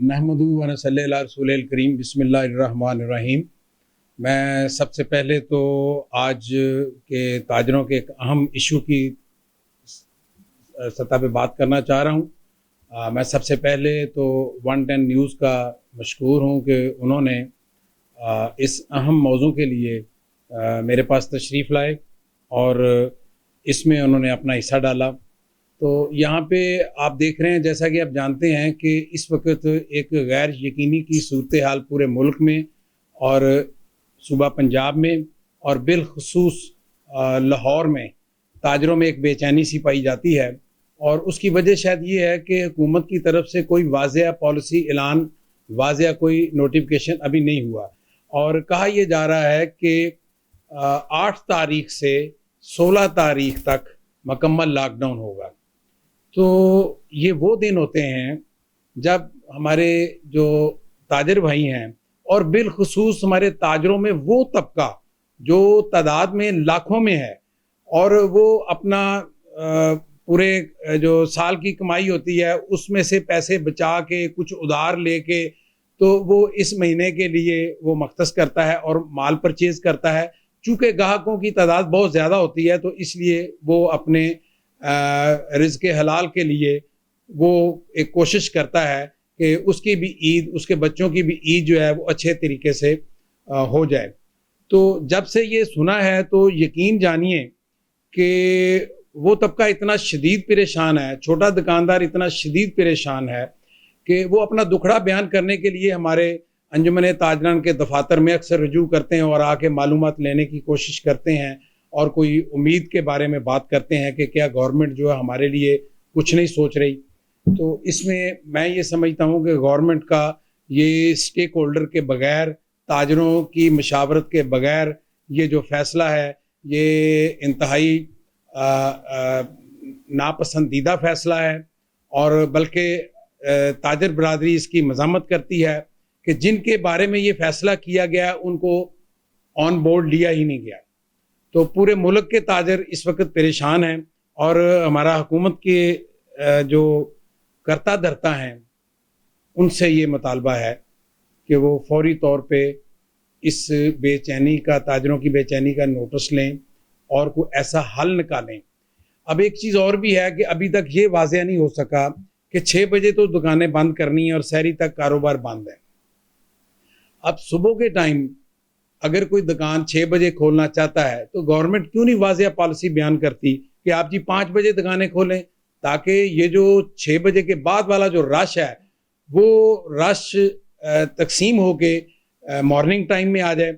नहमदुहु व नसल्ली अला रसूलिल करीम बिस्मिल्लाहिर्रहमानिर्रहीम। मैं सबसे पहले तो आज के ताजरों के एक अहम इशू की सतह पे बात करना चाह रहा हूँ। मैं सबसे पहले तो 110 न्यूज़ का मशकूर हूँ कि उन्होंने इस अहम मौजू के लिए मेरे पास तशरीफ़ लाए और इसमें उन्होंने अपना हिस्सा डाला। तो यहाँ पे आप देख रहे हैं, जैसा कि आप जानते हैं कि इस वक्त एक गैर यकीनी की सूरत हाल पूरे मुल्क में और सूबा पंजाब में और बिलखसूस लाहौर में ताजरों में एक बेचैनी सी पाई जाती है। और उसकी वजह शायद ये है कि हुकूमत की तरफ से कोई वाज़ेह पॉलिसी ऐलान, वाज़ेह कोई नोटिफिकेशन अभी नहीं हुआ। और कहा यह जा रहा है कि 8 तारीख से 16 तारीख तक मुकम्मल लॉकडाउन होगा। तो ये वो दिन होते हैं जब हमारे जो ताजर भाई हैं और बिलखुसूस हमारे ताजरों में वो तबका जो तादाद में लाखों में है और वो अपना पूरे जो साल की कमाई होती है उसमें से पैसे बचा के कुछ उधार लेके तो वो इस महीने के लिए वो मख्तस करता है और माल परचेज करता है। चूँकि ग्राहकों की तादाद बहुत ज़्यादा होती है तो इसलिए वो अपने रिज़्क़ हलाल के लिए वो एक कोशिश करता है कि उसकी भी ईद, उसके बच्चों की भी ईद जो है वो अच्छे तरीके से हो जाए। तो जब से ये सुना है तो यकीन जानिए कि वो तबका इतना शदीद परेशान है, छोटा दुकानदार इतना शदीद परेशान है कि वो अपना दुखड़ा बयान करने के लिए हमारे अंजुमन ताजरान के दफातर में अक्सर रुजू करते हैं और आके मालूमात लेने की कोशिश करते हैं और कोई उम्मीद के बारे में बात करते हैं कि क्या गवर्नमेंट जो है हमारे लिए कुछ नहीं सोच रही। तो इसमें मैं ये समझता हूँ कि गवर्नमेंट का ये स्टेक होल्डर के बगैर, ताजरों की मशावरत के बगैर ये जो फ़ैसला है ये इंतहाई नापसंदीदा फ़ैसला है। और बल्कि ताजर बरादरी इसकी मज़ामत करती है कि जिनके बारे में ये फ़ैसला किया गया उनको ऑन बोर्ड लिया ही नहीं गया। तो पूरे मुल्क के ताजर इस वक्त परेशान हैं और हमारा हुकूमत के जो करता धरता हैं उनसे ये मुतालबा है कि वो फौरी तौर पे इस बेचैनी का, ताजरों की बेचैनी का नोटिस लें और कोई ऐसा हल निकालें। अब एक चीज़ और भी है कि अभी तक ये वाज़ेह नहीं हो सका कि 6 बजे तो दुकानें बंद करनी है और सहरी तक कारोबार बंद है। अब सुबह के टाइम अगर कोई दुकान 6 बजे खोलना चाहता है तो गवर्नमेंट क्यों नहीं वाज़ेह पॉलिसी बयान करती कि आप जी 5 बजे दुकानें खोलें, ताकि ये जो 6 बजे के बाद वाला जो रश है वो रश तकसीम होके मॉर्निंग टाइम में आ जाए।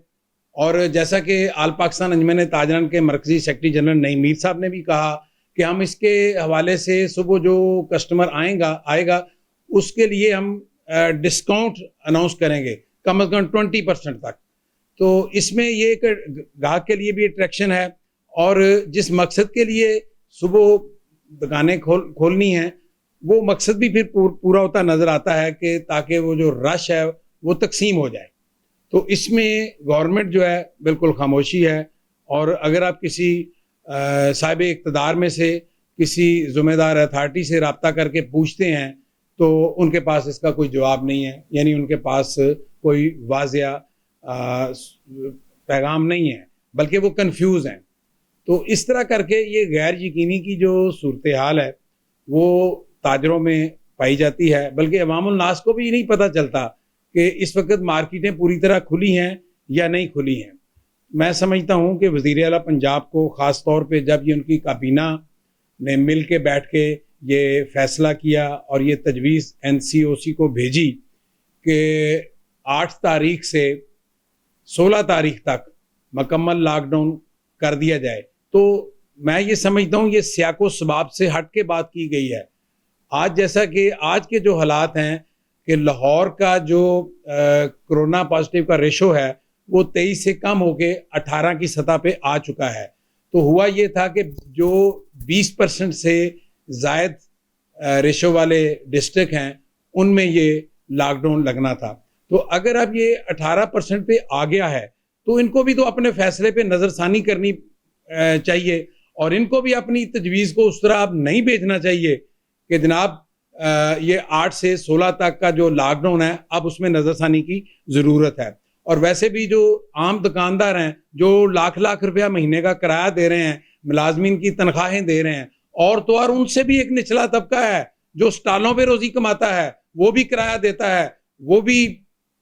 और जैसा कि आल पाकिस्तान अंजुमन ताजरान के मरकज़ी सेक्रेटरी जनरल नईम मीर साहब ने भी कहा कि हम इसके हवाले से सुबह जो कस्टमर आएगा उसके लिए हम डिस्काउंट अनाउंस करेंगे कम अज़ कम 20% तक। तो इसमें ये एक ग्राहक के लिए भी अट्रैक्शन है और जिस मकसद के लिए सुबह दुकानें खोलनी हैं वो मकसद भी फिर पूरा होता नज़र आता है कि ताकि वो जो रश है वो तकसीम हो जाए। तो इसमें गवर्नमेंट जो है बिल्कुल खामोशी है। और अगर आप किसी साहिब इक़्तिदार में से किसी ज़िम्मेदार अथॉरिटी से रब्ता करके पूछते हैं तो उनके पास इसका कोई जवाब नहीं है, यानी उनके पास कोई वाज़ेह पैगाम नहीं है, बल्कि वो कंफ्यूज हैं। तो इस तरह करके ये गैर यकीनी की जो सूरत हाल है वो ताजरों में पाई जाती है, बल्कि अवामुल नास को भी नहीं पता चलता कि इस वक्त मार्केटें पूरी तरह खुली हैं या नहीं खुली हैं। मैं समझता हूँ कि वज़ीर आला पंजाब को ख़ास तौर पे जब ये उनकी काबीना ने मिल के बैठ के ये फ़ैसला किया और ये तजवीज़ NCOC को भेजी कि 8 तारीख से 16 तारीख तक मुकम्मल लॉकडाउन कर दिया जाए, तो मैं ये समझता हूँ ये सियाको सबाब से हट के बात की गई है। आज जैसा कि आज के जो हालात हैं कि लाहौर का जो कोरोना पॉजिटिव का रेशो है वो 23 से कम होके 18 की सतह पे आ चुका है। तो हुआ ये था कि जो 20% से ज़ायद रेशो वाले डिस्ट्रिक्ट हैं उनमें ये लॉकडाउन लगना था। तो अगर अब ये 18% पे आ गया है तो इनको भी तो अपने फैसले पे नज़रसानी करनी चाहिए और इनको भी अपनी तजवीज़ को उस तरह अब नहीं भेजना चाहिए कि जनाब ये 8 से 16 तक का जो लॉकडाउन है, अब उसमें नज़रसानी की ज़रूरत है। और वैसे भी जो आम दुकानदार हैं, जो लाख-लाख रुपया महीने का किराया दे रहे हैं, मुलाज़मीन की तनख्वाहें दे रहे हैं, और तो और उनसे भी एक निचला तबका है, जो स्टॉलों पे रोज़ी कमाता है, वो भी किराया देता है, वो भी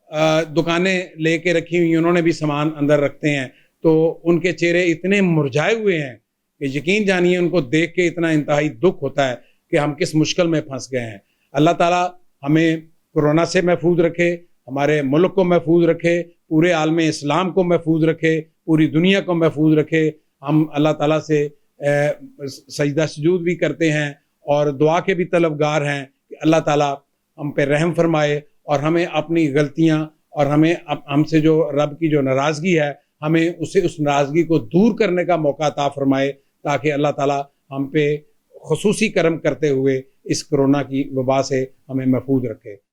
दुकानें लेके रखी हुई हैं, उन्होंने भी सामान अंदर रखते हैं। तो उनके चेहरे इतने मुरझाए हुए हैं कि यकीन जानिए उनको देख के इतना इंतहाई दुःख होता है कि हम किस मुश्किल में फँस गए हैं। अल्लाह ताला हमें कोरोना से महफूज रखे, हमारे मुल्क को महफूज रखे, पूरे आलम इस्लाम को महफूज रखे, पूरी दुनिया को महफूज रखे। हम अल्लाह ताला से सजदा सुजूद भी करते हैं और दुआ के भी तलबगार हैं कि अल्लाह ताला हम पे रहम फरमाए और हमें अपनी गलतियाँ और हमें हमसे जो रब की जो नाराज़गी है, हमें उस नाराज़गी को दूर करने का मौका अता फरमाए, ताकि अल्लाह ताला हम पे ख़ुसूसी करम करते हुए इस कोरोना की वबा से हमें महफूज रखे।